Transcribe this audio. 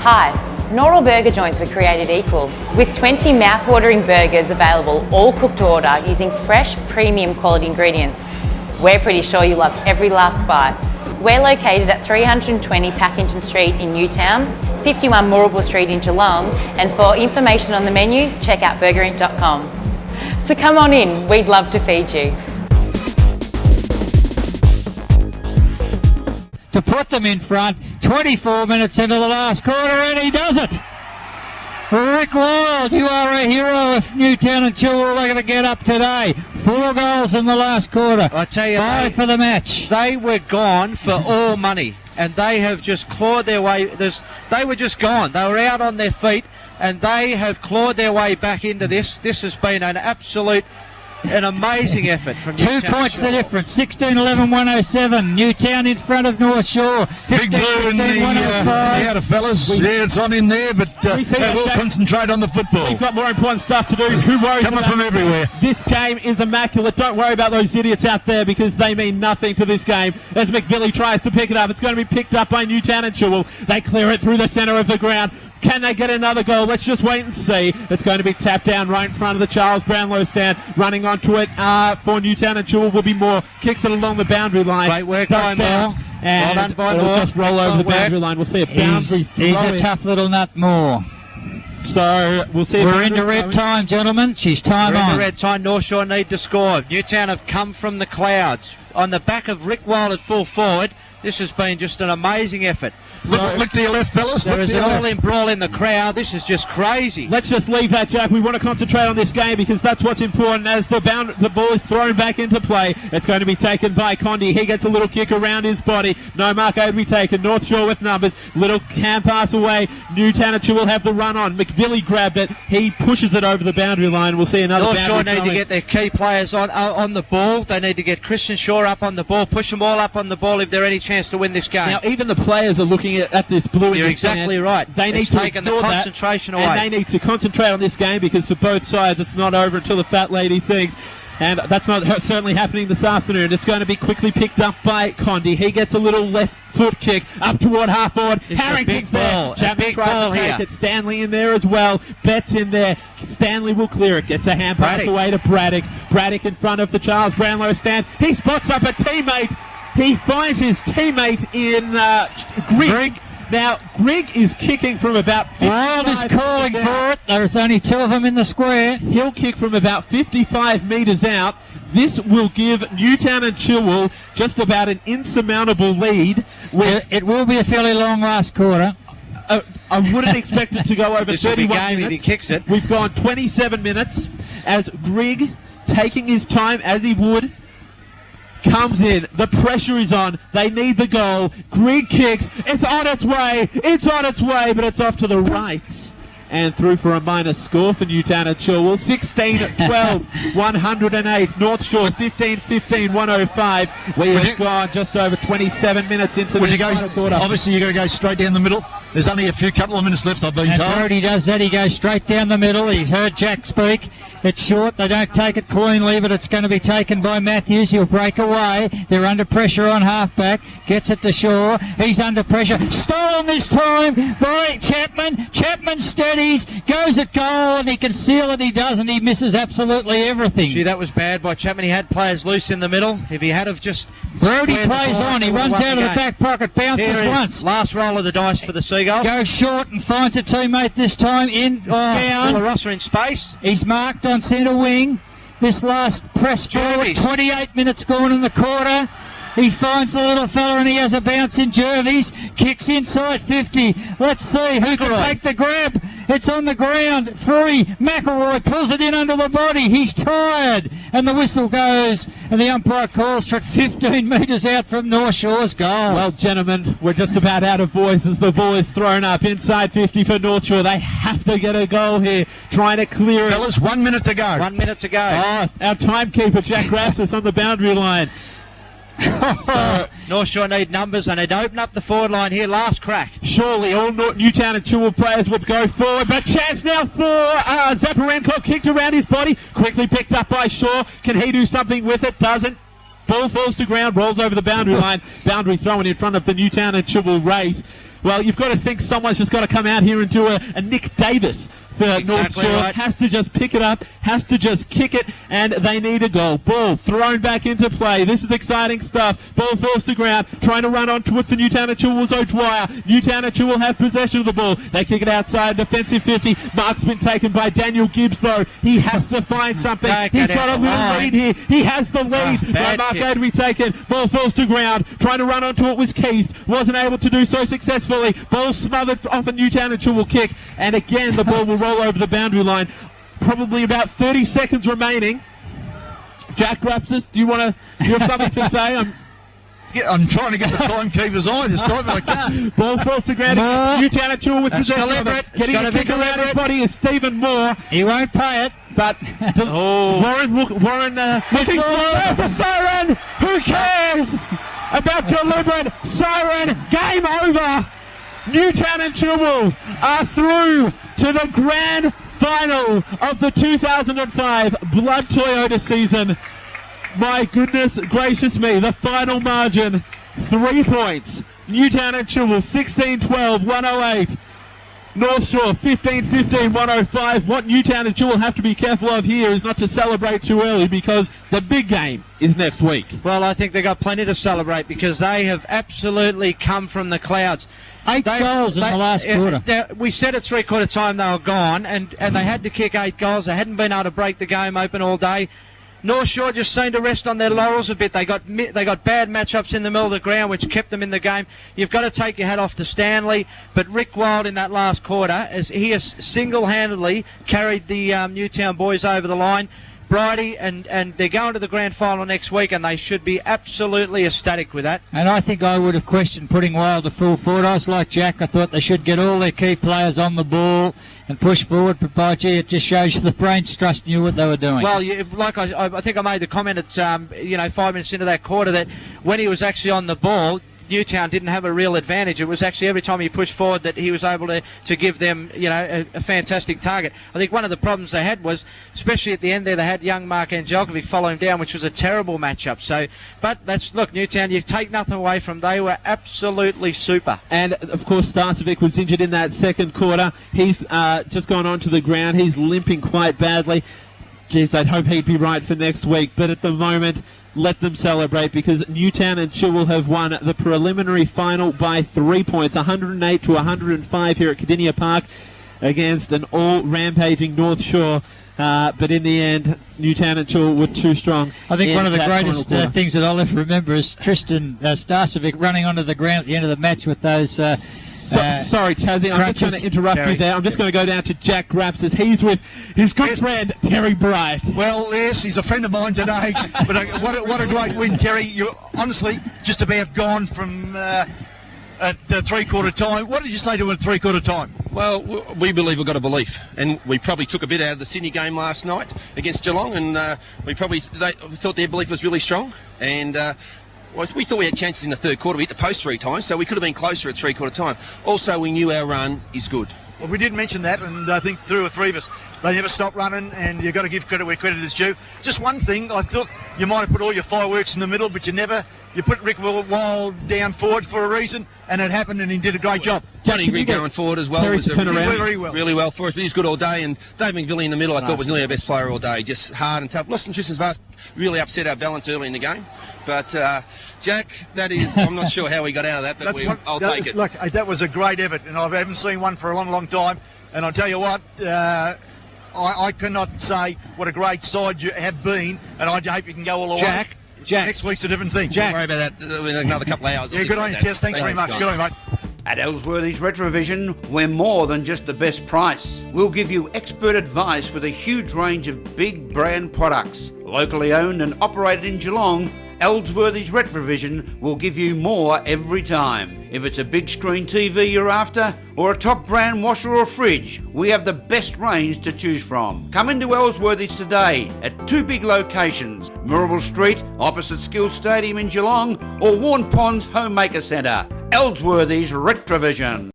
Hi, not all burger joints were created equal. With 20 mouth-watering burgers available, all cooked to order using fresh, premium quality ingredients. We're pretty sure you love every last bite. We're located at 320 Packington Street in Newtown, 51 Moorabool Street in Geelong, and for information on the menu, check out burgerinc.com. So come on in, we'd love to feed you. To put them in front, 24 minutes into the last quarter, and he does it. Rick Wild, you are a hero if Newtown and Chilwell are going to get up today. 4 goals in the last quarter. I tell you, 5 for the match. They were gone for all money, and they have just clawed their way. They were just gone. They were out on their feet, and they have clawed their way back into this. This has been an amazing effort from Newtown. 2 points the difference, 16-11-107. Newtown in front of North Shore. Big blue in the outer fellas. Yeah, it's on in there, but they will concentrate on the football. We've got more important stuff to do. Who worries Coming from everywhere. This game is immaculate. Don't worry about those idiots out there because they mean nothing to this game. As McVilly tries to pick it up, it's going to be picked up by Newtown and Chilwell. They clear it through the centre of the ground. Can they get another goal? Let's just wait and see. It's going to be tapped down right in front of the Charles Brownlow stand. Running onto it for Newtown and Chilwell will be Moore. Kicks it along the boundary line. Great work by Moore. And well done by it'll Moore. just roll over the boundary line. We'll see a boundary He's a tough little nut, Moore. So we'll see. We're into red time, gentlemen. She's time We're on. into red time. North Shore need to score. Newtown have come from the clouds. On the back of Rick Wild at full forward, this has been just an amazing effort. Look to your left, fellas. There is an all-in brawl in the crowd. This is just crazy. Let's just leave that, Jack. We want to concentrate on this game because that's what's important. As the ball is thrown back into play, it's going to be taken by Condi. He gets a little kick around his body. No mark over to be taken. North Shore with numbers. Little hand pass away. Newtown and Chilwell have the run on. McVilly grabbed it. He pushes it over the boundary line. We'll see another North Shore boundary need to get their key players on the ball. They need to get Christian Shaw up on the ball. Push them all up on the ball if they're any chance to win this game. Now, even the players are looking at this blue. You're exactly right. They need to take the concentration away. And they need to concentrate on this game because for both sides it's not over until the fat lady sings. And that's not certainly happening this afternoon. It's going to be quickly picked up by Condi. He gets a little left foot kick up toward half forward. Harrington's there. Chapman tries to take it. Stanley in there as well. Betts in there. Stanley will clear it. Gets a hand pass away to Braddock. Braddock in front of the Charles Brownlow stand. He spots up a teammate. He finds his teammate in Grigg. Now, Grigg is kicking from about 55 Wild is calling for it. There's only 2 of them in the square. He'll kick from about 55 metres out. This will give Newtown and Chilwell just about an insurmountable lead. It will be a fairly long last quarter. I wouldn't expect it to go over 31 minutes. If he kicks it. We've gone 27 minutes as Grigg, taking his time as he would, comes in. The pressure is on. They need the goal. Grigg kicks. It's on its way. It's on its way, but it's off to the right. And through for a minus score for Newtown and Chilwell. 16-12, 108. North Shore 15-15, 105. We have gone just over 27 minutes into the final quarter. Obviously, you're going to go straight down the middle. There's only a couple of minutes left, I've been told. Brody does that. He goes straight down the middle. He's heard Jack speak. It's short. They don't take it cleanly, but it's going to be taken by Matthews. He'll break away. They're under pressure on halfback. Gets it to Shaw. He's under pressure. Stolen this time by Chapman. Chapman steadies. Goes at goal, and he can seal it. He does, and he misses absolutely everything. Gee, that was bad by Chapman. He had players loose in the middle. If he had have just... Brody plays on. He runs out of the back pocket. Bounces once. Last roll of the dice for the Seagulls. Goes short and finds a teammate this time down. Rossa in space. He's marked on centre wing. This last press forward, 28 minutes gone in the quarter. He finds the little fella and he has a bounce in Jervis. Kicks inside 50. Let's see who can take the grab. It's on the ground. Free. McElroy pulls it in under the body. He's tired. And the whistle goes. And the umpire calls for it 15 metres out from North Shore's goal. Well, gentlemen, we're just about out of voice as the ball is thrown up. Inside 50 for North Shore. They have to get a goal here. Trying to clear it. Fellas, 1 minute to go. 1 minute to go. Our timekeeper, Jack Rapsis, on the boundary line. So, North Shore need numbers and they'd open up the forward line here. Last crack. Surely all Newtown and Chilwell players would go forward, but chance now for Zaparenko. Kicked around his body, quickly picked up by Shaw. Can he do something with it? Doesn't. Ball falls to ground, rolls over the boundary line. Boundary thrown in front of the Newtown and Chilwell race. Well, you've got to think someone's just got to come out here and do a Nick Davis for North Shore. Right. Has to just pick it up, has to just kick it, and they need a goal. Ball thrown back into play. This is exciting stuff. Ball falls to ground, trying to run onto it for Newtown and Chilwell's O'Dwyer. Newtown and Chilwell have possession of the ball. They kick it outside, defensive 50. Mark's been taken by Daniel Gibbs, though. He has to find something. He's got a little lead here. He has the lead. By Mark to be taken. Ball falls to ground. Trying to run onto it was Keast. Wasn't able to do so successfully. Ball smothered off a Newtown and Chilwell kick. And again, the ball will roll over the boundary line. Probably about 30 seconds remaining. Jack Rapsis, do you have something to say? I'm trying to get the timekeeper's eye this time, but I can't. Ball falls to ground. Newtown and Chilwell with possession of it. Getting a kick around his body is Stephen Moore. He won't pay it. But Warren looking there's a siren. Who cares about deliberate siren? Game over. Newtown and Chilwell are through to the grand final of the 2005 Blood Toyota season. My goodness gracious me, the final margin, 3 points. Newtown and Chilwell 16-12, 108. North Shore 15-15, 105. What Newtown and Chilwell have to be careful of here is not to celebrate too early, because the big game is next week. Well, I think they've got plenty to celebrate, because they have absolutely come from the clouds. 8 goals in the last quarter. We said at three-quarter time they were gone, and they had to kick 8 goals. They hadn't been able to break the game open all day. North Shore just seemed to rest on their laurels a bit. They got bad matchups in the middle of the ground, which kept them in the game. You've got to take your hat off to Stanley, but Rick Wild in that last quarter, as he has single-handedly carried the Newtown boys over the line. Bridie, and they're going to the grand final next week, and they should be absolutely ecstatic with that. And I think I would have questioned putting Wild to full forward. I was like Jack. I thought they should get all their key players on the ball and push forward. But gee, it just shows you the brains trust knew what they were doing. Well, like I think I made the comment at 5 minutes into that quarter that when he was actually on the ball, Newtown didn't have a real advantage. It was actually every time he pushed forward that he was able to give them, a fantastic target. I think one of the problems they had was, especially at the end there, they had young Mark Angelkovic follow him down, which was a terrible matchup. So, but look, Newtown, you take nothing away from them. They were absolutely super. And of course, Starcevic was injured in that second quarter. He's just gone onto the ground. He's limping quite badly. Geez, I'd hope he'd be right for next week. But at the moment, let them celebrate, because Newtown and Chilwell have won the preliminary final by 3 points, 108 to 105 here at Cardinia Park against an all-rampaging North Shore. But in the end, Newtown and Chilwell were too strong. I think one of the greatest things that I'll ever remember is Tristan Starcevic running onto the ground at the end of the match with those... sorry, Tazzy, I'm just going to interrupt you there. I'm just going to go down to Jack Rapsis. He's with his good friend, Terry Bright. Well, yes, he's a friend of mine today. But what a great win, Terry. You're honestly just about gone from at three-quarter time. What did you say to him at three-quarter time? Well, we believe we've got a belief, and we probably took a bit out of the Sydney game last night against Geelong, and they thought their belief was really strong, and we thought we had chances in the third quarter. We hit the post 3 times, so we could have been closer at three-quarter time. Also, we knew our run is good. Well, we did mention that, and I think 2 or 3 of us, they never stop running, and you've got to give credit where credit is due. Just one thing, I thought you might have put all your fireworks in the middle, but you never. You put Rick Wild down forward for a reason, and it happened, and he did a great job. Johnny Grigg going forward as well was really well for us, but he's good all day. And Dave McVilly in the middle, I thought was nearly our best player all day, just hard and tough. Lost Tristan's Vast really upset our balance early in the game, but Jack, that is, I'm not sure how we got out of that, but I'll take it. Look, that was a great effort, and I haven't seen one for a long, long time. And I'll tell you what, I cannot say what a great side you have been, and I hope you can go all the way. Jack. Next week's a different thing. Don't worry about that in another couple of hours. Yeah, good on you, Tess. Thanks very much. Good on you, mate. At Ellsworthy's Retrovision, we're more than just the best price. We'll give you expert advice with a huge range of big brand products. Locally owned and operated in Geelong, Ellsworthy's Retrovision will give you more every time. If it's a big screen TV you're after, or a top brand washer or fridge, we have the best range to choose from. Come into Ellsworthy's today at 2 big locations, Mirrabel Street, opposite Skills Stadium in Geelong, or Warn Ponds Homemaker Centre. Ellsworthy's Retrovision.